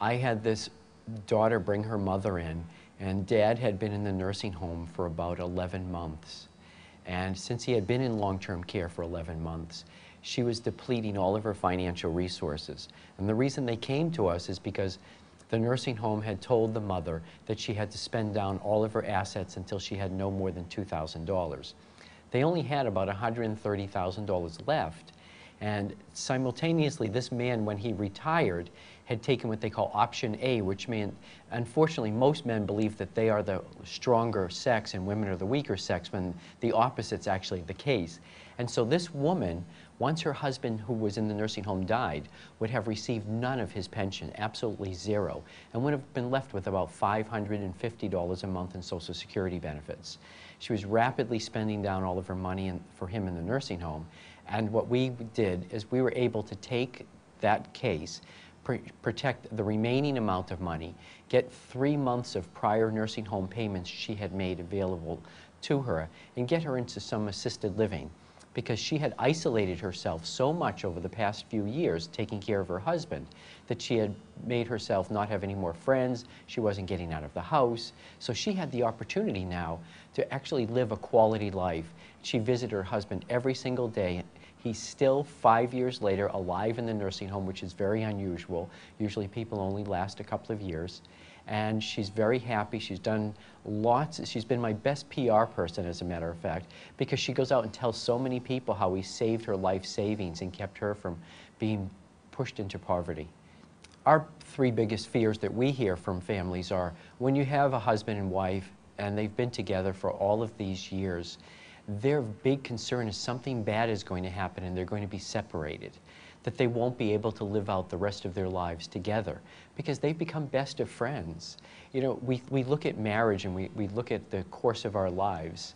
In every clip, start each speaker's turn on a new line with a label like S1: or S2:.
S1: I had this daughter bring her mother in, and Dad had been in the nursing home for about 11 months. And since he had been in long-term care for 11 months, she was depleting all of her financial resources. And the reason they came to us is because the nursing home had told the mother that she had to spend down all of her assets until she had no more than $2,000. They only had about $130,000 left. And simultaneously, this man, when he retired, had taken what they call option A, which meant, unfortunately, most men believe that they are the stronger sex and women are the weaker sex, when the opposite's actually the case. And so this woman, once her husband, who was in the nursing home, died, would have received none of his pension, absolutely zero, and would have been left with about $550 a month in Social Security benefits. She was rapidly spending down all of her money for him in the nursing home. And what we did is we were able to take that case, protect the remaining amount of money, get 3 months of prior nursing home payments she had made available to her, and get her into some assisted living, because she had isolated herself so much over the past few years taking care of her husband that she had made herself not have any more friends. She wasn't getting out of the house. So she had the opportunity now to actually live a quality life. She visited her husband every single day. He's still 5 years later alive in the nursing home, which is very unusual. Usually people only last a couple of years. And she's very happy. She's done lots. She's been my best PR person, as a matter of fact, because she goes out and tells so many people how he saved her life savings and kept her from being pushed into poverty. Our three biggest fears that we hear from families are when you have a husband and wife and they've been together for all of these years, their big concern is something bad is going to happen and they're going to be separated, that they won't be able to live out the rest of their lives together because they've become best of friends. You know, we look at marriage and we look at the course of our lives,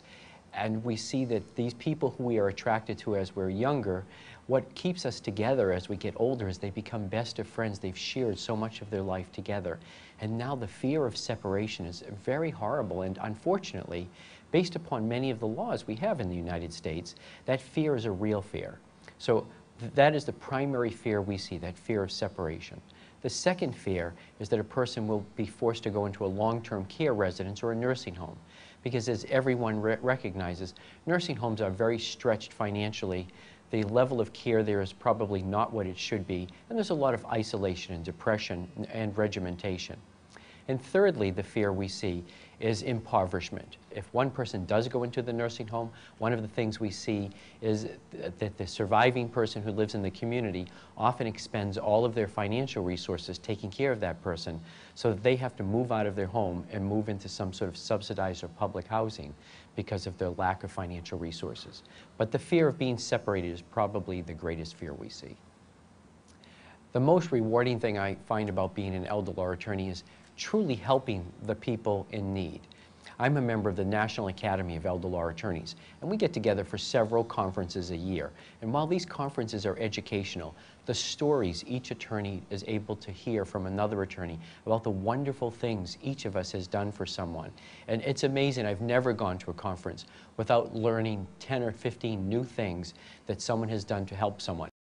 S1: and we see that these people who we are attracted to as we're younger, what keeps us together as we get older is they become best of friends. They've shared so much of their life together. And now the fear of separation is very horrible, and unfortunately, based upon many of the laws we have in the United States, that fear is a real fear. So that is the primary fear we see, that fear of separation. The second fear is that a person will be forced to go into a long-term care residence or a nursing home. Because as everyone recognizes, nursing homes are very stretched financially. The level of care there is probably not what it should be, and there's a lot of isolation and depression and regimentation. And thirdly, the fear we see is impoverishment. If one person does go into the nursing home, one of the things we see is that the surviving person who lives in the community often expends all of their financial resources taking care of that person, so that they have to move out of their home and move into some sort of subsidized or public housing because of their lack of financial resources. But the fear of being separated is probably the greatest fear we see. The most rewarding thing I find about being an elder law attorney is truly helping the people in need. I'm a member of the National Academy of Elder Law Attorneys, and we get together for several conferences a year. And while these conferences are educational, the stories each attorney is able to hear from another attorney about the wonderful things each of us has done for someone. And it's amazing. I've never gone to a conference without learning 10 or 15 new things that someone has done to help someone.